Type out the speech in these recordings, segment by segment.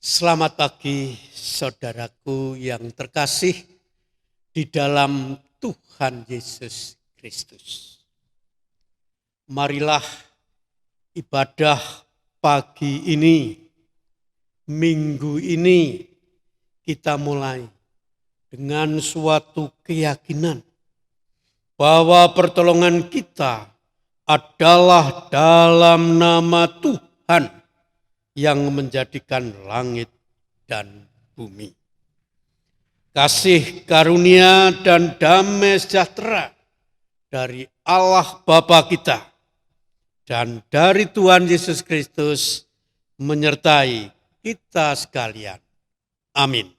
Selamat pagi saudaraku yang terkasih di dalam Tuhan Yesus Kristus. Marilah ibadah pagi ini, minggu ini kita mulai dengan suatu keyakinan bahwa pertolongan kita adalah dalam nama Tuhan yang menjadikan langit dan bumi. Kasih karunia dan damai sejahtera dari Allah Bapa kita dan dari Tuhan Yesus Kristus menyertai kita sekalian. Amin.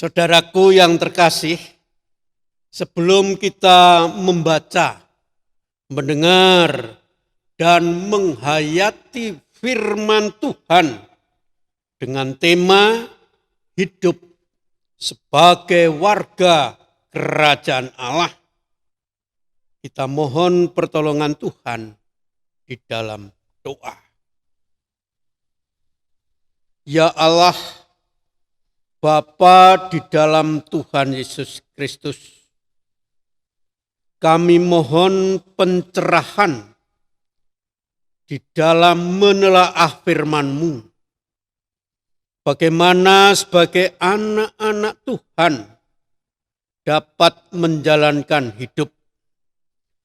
Saudaraku yang terkasih, sebelum kita membaca, mendengar, dan menghayati firman Tuhan dengan tema hidup sebagai warga kerajaan Allah, kita mohon pertolongan Tuhan di dalam doa. Ya Allah, Bapa di dalam Tuhan Yesus Kristus, kami mohon pencerahan di dalam menelaah firman-Mu. Bagaimana sebagai anak-anak Tuhan dapat menjalankan hidup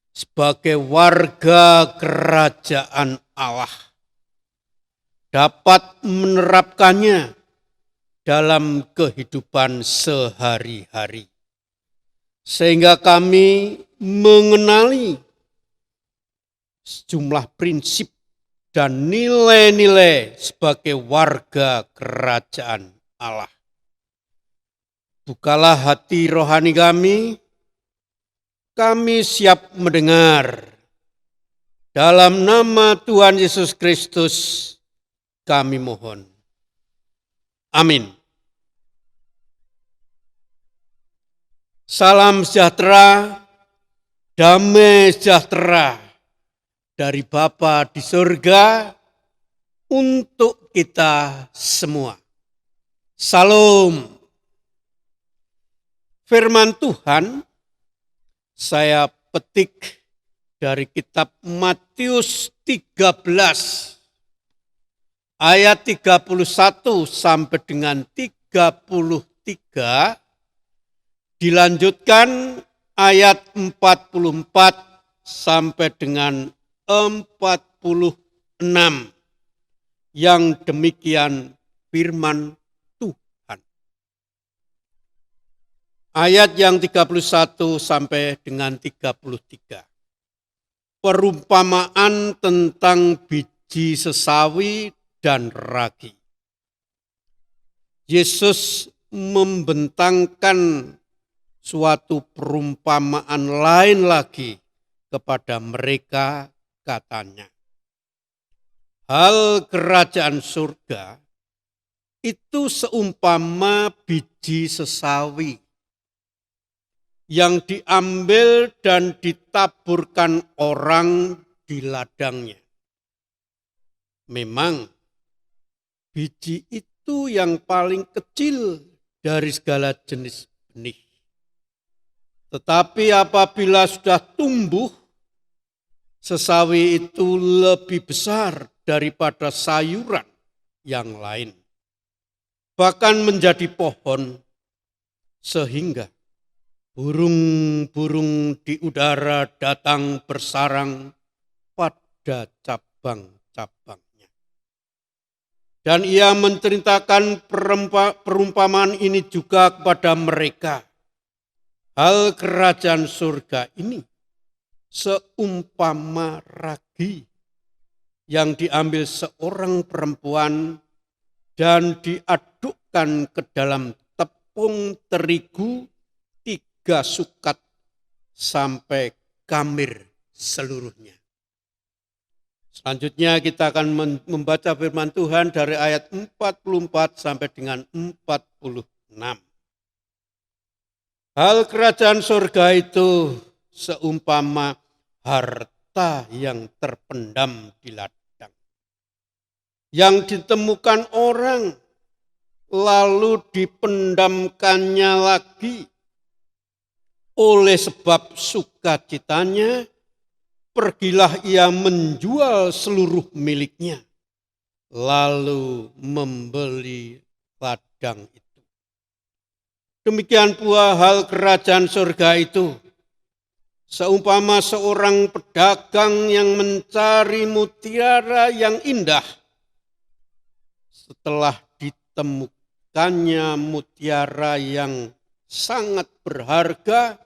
sebagai warga kerajaan Allah, dapat menerapkannya dalam kehidupan sehari-hari. Sehingga kami mengenali sejumlah prinsip dan nilai-nilai sebagai warga kerajaan Allah. Bukalah hati rohani kami siap mendengar. Dalam nama Tuhan Yesus Kristus kami mohon. Amin. Salam sejahtera, damai sejahtera dari Bapa di surga untuk kita semua. Salam. Firman Tuhan saya petik dari kitab Matius 13 ayat 31 sampai dengan 33, dilanjutkan ayat 44 sampai dengan 46, yang demikian firman Tuhan. Ayat yang 31 sampai dengan 33. Perumpamaan tentang biji sesawi dan ragi. Yesus membentangkan suatu perumpamaan lain lagi kepada mereka, katanya, hal kerajaan surga itu seumpama biji sesawi yang diambil dan ditaburkan orang di ladangnya. Memang biji itu yang paling kecil dari segala jenis benih. Tetapi apabila sudah tumbuh, sesawi itu lebih besar daripada sayuran yang lain. Bahkan menjadi pohon, sehingga burung-burung di udara datang bersarang pada cabang-cabangnya. Dan ia menceritakan perumpamaan ini juga kepada mereka. Hal kerajaan surga ini seumpama ragi yang diambil seorang perempuan dan diadukkan ke dalam tepung terigu 3 sukat sampai kamir seluruhnya. Selanjutnya kita akan membaca firman Tuhan dari ayat 44 sampai dengan 46. Hal kerajaan surga itu seumpama harta yang terpendam di ladang, yang ditemukan orang lalu dipendamkannya lagi. Oleh sebab sukacitanya, pergilah ia menjual seluruh miliknya, lalu membeli ladang itu. Demikian pula hal kerajaan surga itu, seumpama seorang pedagang yang mencari mutiara yang indah. Setelah ditemukannya mutiara yang sangat berharga,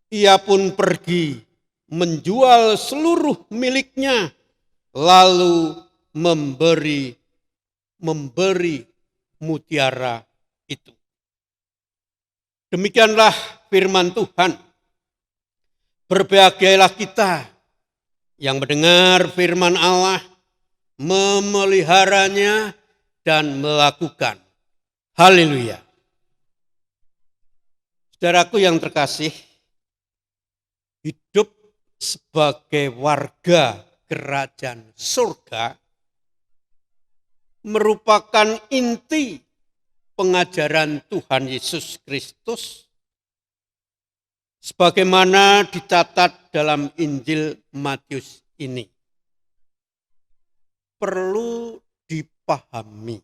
ia pun pergi menjual seluruh miliknya, lalu memberi mutiara itu. Demikianlah firman Tuhan. Berbahagialah kita yang mendengar firman Allah, memeliharanya dan melakukan. Haleluya. Saudaraku yang terkasih, hidup sebagai warga kerajaan surga merupakan inti pengajaran Tuhan Yesus Kristus sebagaimana dicatat dalam Injil Matius ini. Perlu dipahami,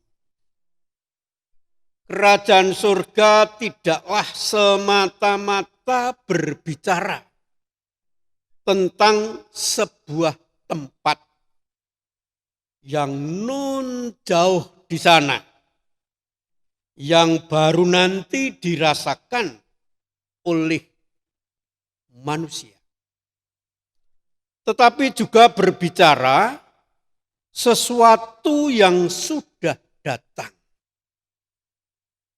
kerajaan surga tidaklah semata-mata berbicara tentang sebuah tempat yang non jauh di sana, yang baru nanti dirasakan oleh manusia. Tetapi juga berbicara sesuatu yang sudah datang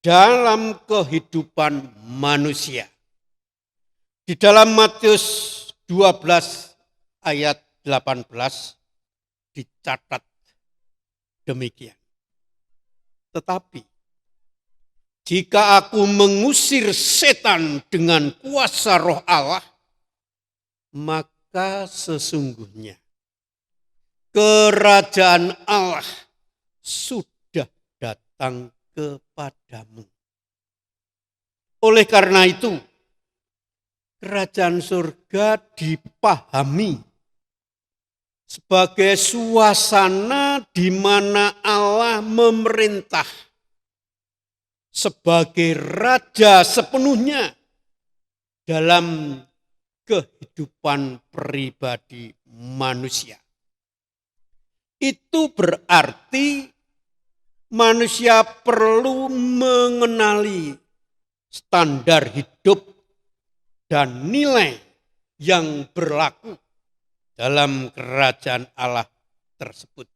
dalam kehidupan manusia. Di dalam Matius 12 ayat 18 dicatat demikian. Tetapi jika aku mengusir setan dengan kuasa Roh Allah, maka sesungguhnya kerajaan Allah sudah datang kepadamu. Oleh karena itu, kerajaan surga dipahami sebagai suasana di mana Allah memerintah sebagai raja sepenuhnya dalam kehidupan pribadi manusia. Itu berarti manusia perlu mengenali standar hidup dan nilai yang berlaku dalam kerajaan Allah tersebut.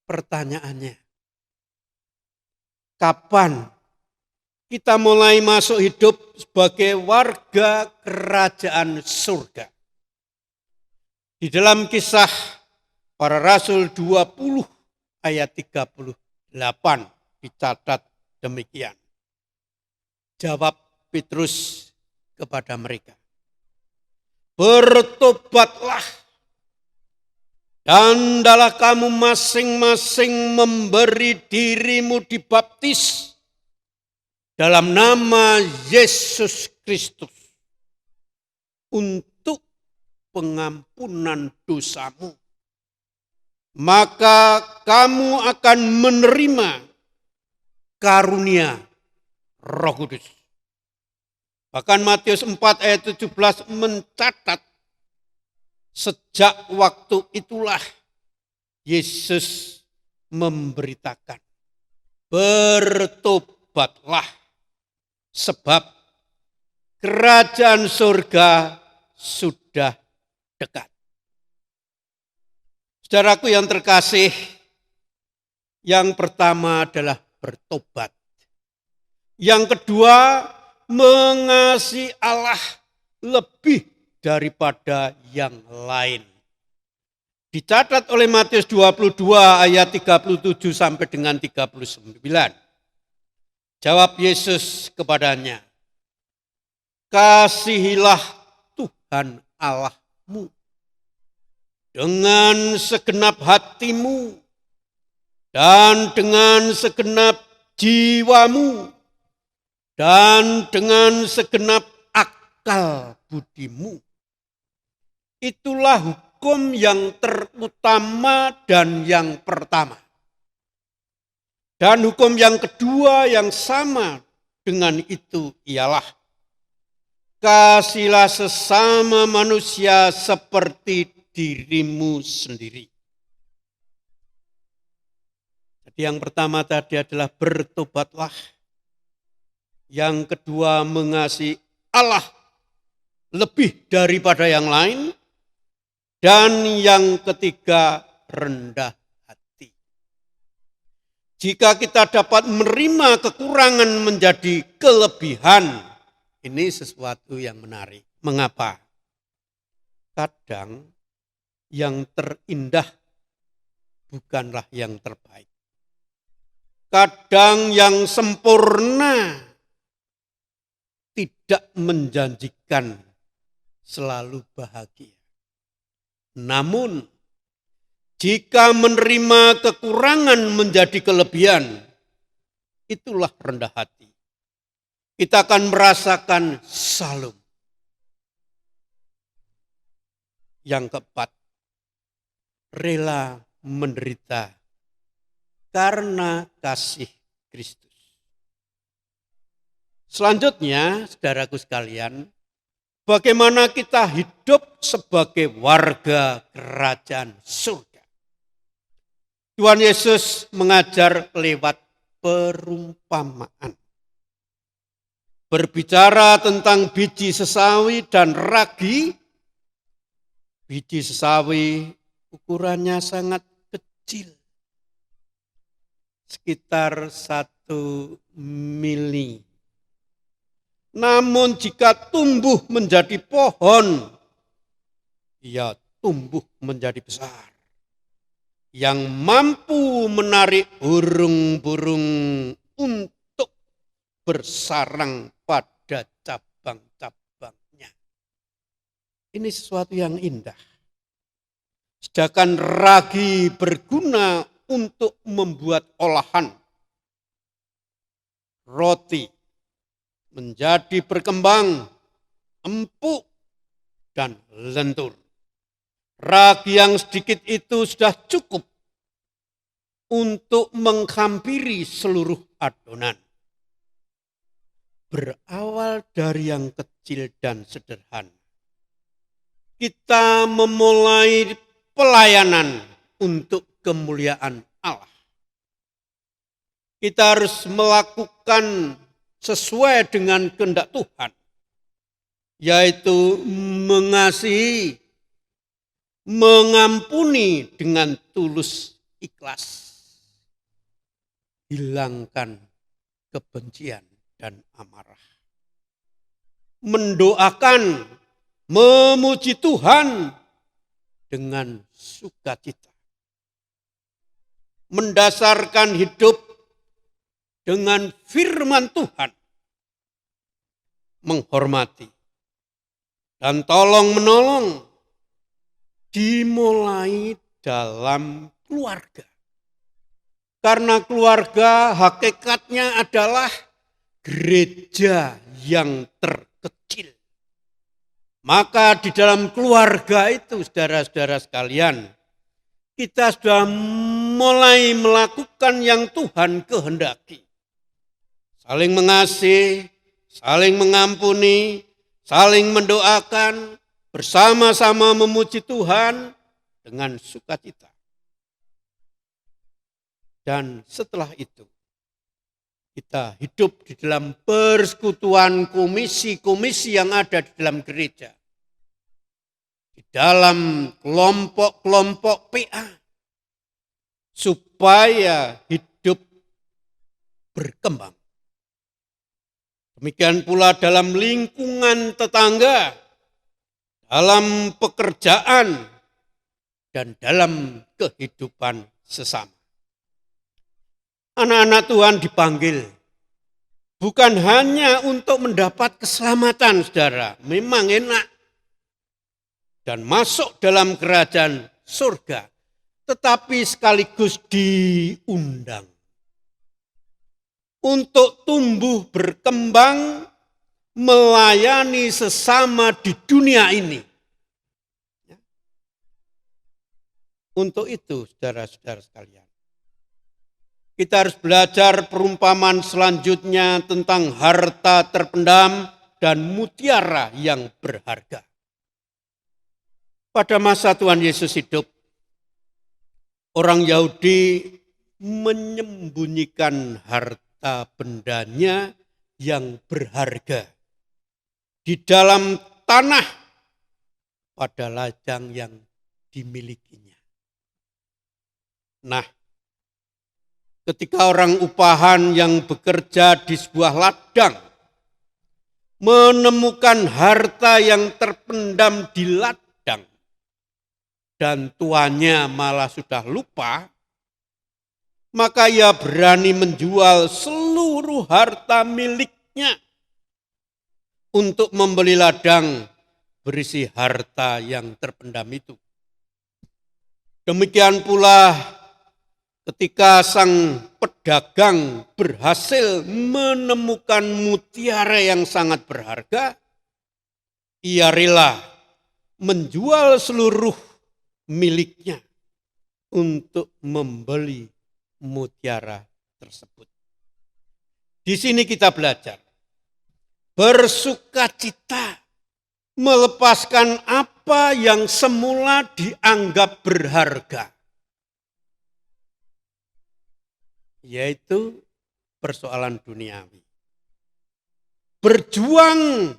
Pertanyaannya, Kapan kita mulai masuk hidup sebagai warga kerajaan surga? Di dalam Kisah Para Rasul 20 ayat 38 dicatat demikian. Jawab Petrus kepada mereka, bertobatlah dan hendaklah kamu masing-masing memberi dirimu dibaptis dalam nama Yesus Kristus untuk pengampunan dosamu. Maka kamu akan menerima karunia Roh Kudus. Bahkan Matius 4 ayat 17 mencatat, sejak waktu itulah Yesus memberitakan, bertobatlah, sebab kerajaan surga sudah dekat. Saudaraku yang terkasih, yang pertama adalah bertobat. Yang kedua, mengasihi Allah lebih daripada yang lain. Dicatat oleh Matius 22 ayat 37 sampai dengan 39. Jawab Yesus kepadanya, kasihilah Tuhan Allahmu dengan segenap hatimu dan dengan segenap jiwamu dan dengan segenap akal budimu. Itulah hukum yang terutama dan yang pertama. Dan hukum yang kedua yang sama dengan itu ialah, kasihilah sesama manusia seperti dirimu sendiri. Jadi yang pertama tadi adalah bertobatlah. Yang kedua mengasihi Allah lebih daripada yang lain. Dan yang ketiga rendah hati. Jika kita dapat menerima kekurangan menjadi kelebihan, ini sesuatu yang menarik. Mengapa? Kadang yang terindah bukanlah yang terbaik. Kadang yang sempurna tidak menjanjikan selalu bahagia. Namun, jika menerima kekurangan menjadi kelebihan, itulah rendah hati. Kita akan merasakan shalom. Yang keempat, rela menderita karena kasih Kristus. Selanjutnya, saudaraku sekalian, bagaimana kita hidup sebagai warga kerajaan surga. Tuhan Yesus mengajar lewat perumpamaan. Berbicara tentang biji sesawi dan ragi. Biji sesawi ukurannya sangat kecil. Sekitar 1 mili. Namun jika tumbuh menjadi pohon, ia tumbuh menjadi besar. Yang mampu menarik burung-burung untuk bersarang pada cabang-cabangnya. Ini sesuatu yang indah. Sedangkan ragi berguna untuk membuat olahan roti, menjadi berkembang, empuk, dan lentur. Ragi yang sedikit itu sudah cukup untuk menghampiri seluruh adonan. Berawal dari yang kecil dan sederhana, kita memulai pelayanan untuk kemuliaan Allah. Kita harus melakukan sesuai dengan kehendak Tuhan, yaitu mengasihi, mengampuni dengan tulus ikhlas, hilangkan kebencian dan amarah. Mendoakan, memuji Tuhan dengan sukacita. Mendasarkan hidup dengan firman Tuhan. Menghormati dan tolong-menolong dimulai dalam keluarga. Karena keluarga hakikatnya adalah gereja yang terkecil. Maka di dalam keluarga itu, saudara-saudara sekalian, kita sudah mulai melakukan yang Tuhan kehendaki. Saling mengasihi, saling mengampuni, saling mendoakan, bersama-sama memuji Tuhan dengan sukacita. Dan setelah itu, kita hidup di dalam persekutuan komisi-komisi yang ada di dalam gereja. Di dalam kelompok-kelompok PA. Supaya hidup berkembang. Demikian pula dalam lingkungan tetangga, dalam pekerjaan, dan dalam kehidupan sesama. Anak-anak Tuhan dipanggil bukan hanya untuk mendapat keselamatan, saudara. Memang enak dan masuk dalam kerajaan surga, tetapi sekaligus diundang untuk tumbuh berkembang melayani sesama di dunia ini. Untuk itu, saudara-saudara sekalian, kita harus belajar perumpamaan selanjutnya tentang harta terpendam dan mutiara yang berharga. Pada masa Tuhan Yesus hidup, orang Yahudi menyembunyikan harta bendanya yang berharga di dalam tanah pada ladang yang dimilikinya. Nah, ketika orang upahan yang bekerja di sebuah ladang menemukan harta yang terpendam di ladang dan tuannya malah sudah lupa, maka ia berani menjual seluruh harta miliknya untuk membeli ladang berisi harta yang terpendam itu. Demikian pula ketika sang pedagang berhasil menemukan mutiara yang sangat berharga, ia rela menjual seluruh miliknya untuk membeli mutiara tersebut. Di sini kita belajar bersukacita melepaskan apa yang semula dianggap berharga, yaitu persoalan duniawi. Berjuang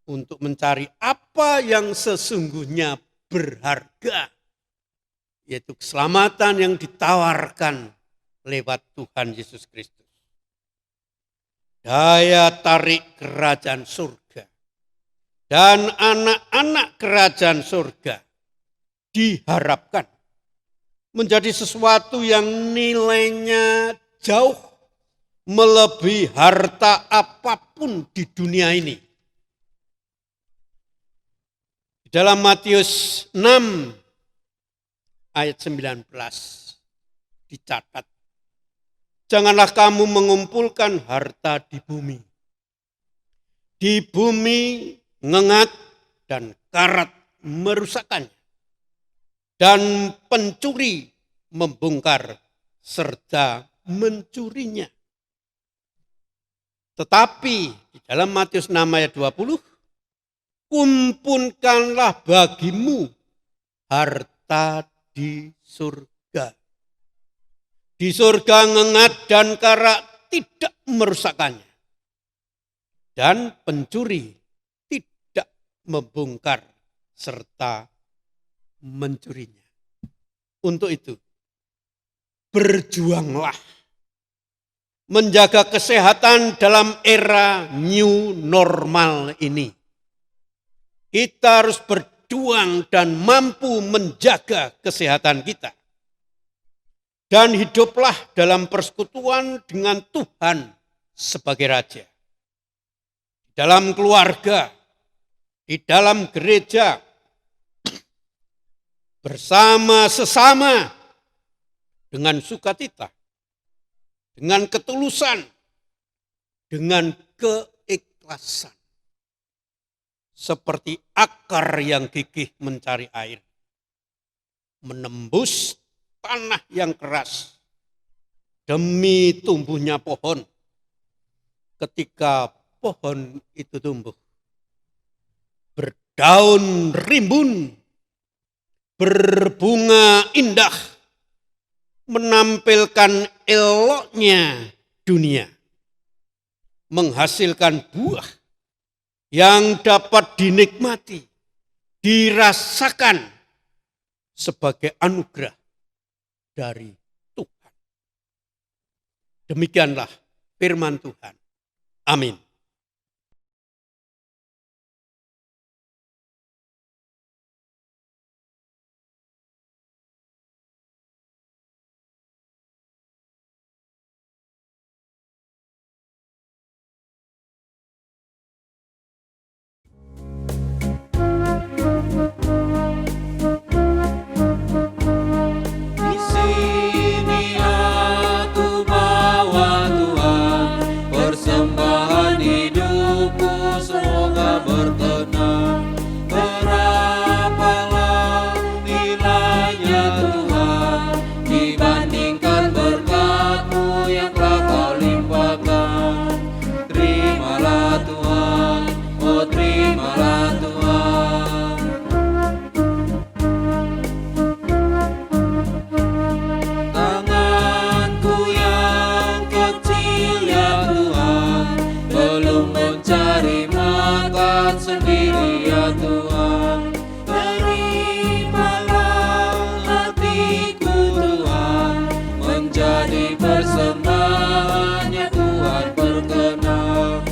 untuk mencari apa yang sesungguhnya berharga, yaitu keselamatan yang ditawarkan lewat Tuhan Yesus Kristus. Daya tarik kerajaan surga dan anak-anak kerajaan surga diharapkan menjadi sesuatu yang nilainya jauh melebihi harta apapun di dunia ini. Dalam Matius 6 ayat 19 dicatat, janganlah kamu mengumpulkan harta di bumi. Di bumi ngengat dan karat merusakkannya. Dan pencuri membongkar serta mencurinya. Tetapi di dalam Matius 6 ayat 20, kumpulkanlah bagimu harta di surga. Di surga ngengat dan karat tidak merusakkannya. Dan pencuri tidak membongkar serta mencurinya. Untuk itu, berjuanglah menjaga kesehatan dalam era new normal ini. Kita harus berjuang dan mampu menjaga kesehatan kita. Dan hiduplah dalam persekutuan dengan Tuhan sebagai Raja. Di dalam keluarga, di dalam gereja, bersama sesama, dengan sukacita, dengan ketulusan, dengan keikhlasan. Seperti akar yang gigih mencari air, menembus tanah yang keras demi tumbuhnya pohon. Ketika pohon itu tumbuh, berdaun rimbun, berbunga indah, menampilkan eloknya dunia, menghasilkan buah yang dapat dinikmati, dirasakan sebagai anugerah dari Tuhan. Demikianlah firman Tuhan. Amin. Di sini aku bawa Tuhan, persembahan hidupku semoga berkenan. Berapalah nilainya Tuhan dibandingkan berkat-Mu yang telah Kau limpahkan. Terimalah Tuhan, oh terimalah Tuhan. Tanganku yang kecil ya Tuhan, belum mencari makan sendiri ya Tuhan. Terimalah hatiku Tuhan, menjadi persembahan yang Tuhan berkenan.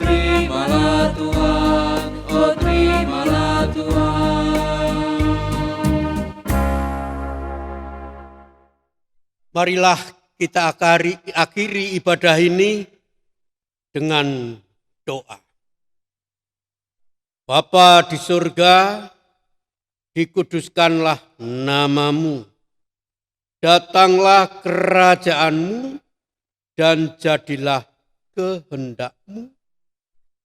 Terimalah Tuhan, oh terimalah Tuhan. Marilah kita akhiri ibadah ini dengan doa. Bapa di surga, dikuduskanlah nama-Mu. Datanglah kerajaan-Mu dan jadilah kehendak-Mu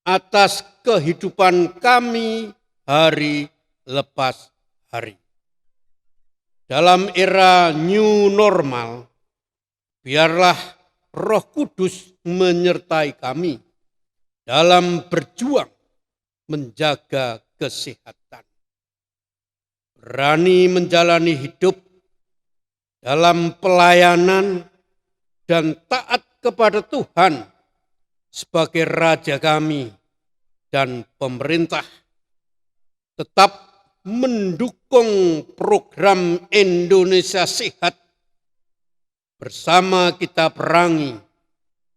atas kehidupan kami hari lepas hari. Dalam era new normal, biarlah Roh Kudus menyertai kami dalam berjuang menjaga kesehatan. Berani menjalani hidup dalam pelayanan dan taat kepada Tuhan sebagai Raja kami dan pemerintah. Tetap mendukung program Indonesia Sehat bersama kita perangi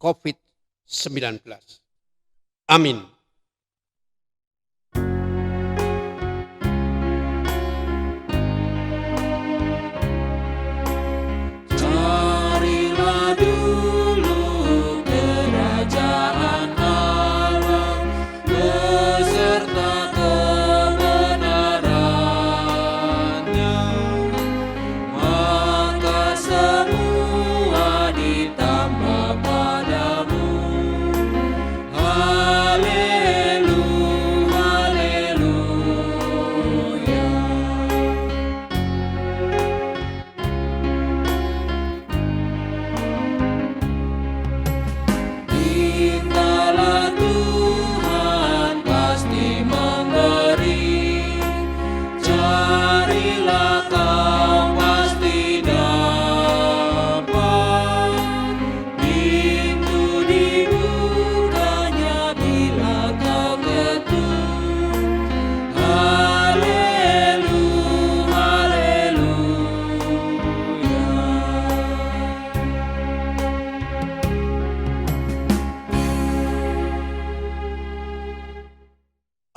COVID-19. Amin. Carilah dulu kerajaan Allah beserta kebenarannya, maka semua ditambah padamu. Haleluya, haleluya. Mintalah Tuhan pasti memberi, carilah kau pasti dapat. Pintu dibukanya bila kau ketuk. Haleluya, haleluya.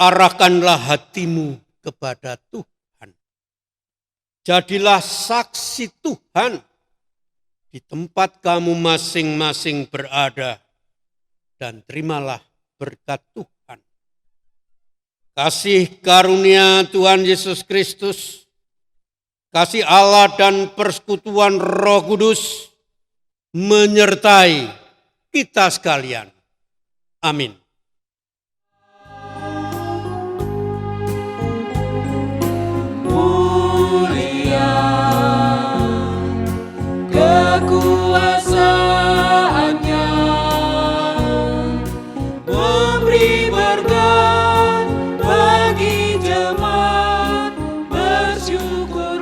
arahkanlah hatimu kepada Tuhan. Jadilah saksi Tuhan di tempat kamu masing-masing berada dan terimalah berkat Tuhan. Kasih karunia Tuhan Yesus Kristus, kasih Allah dan persekutuan Roh Kudus menyertai kita sekalian. Amin. Mulia kekuasaannya, memberi berkat bagi jemaat, bersyukur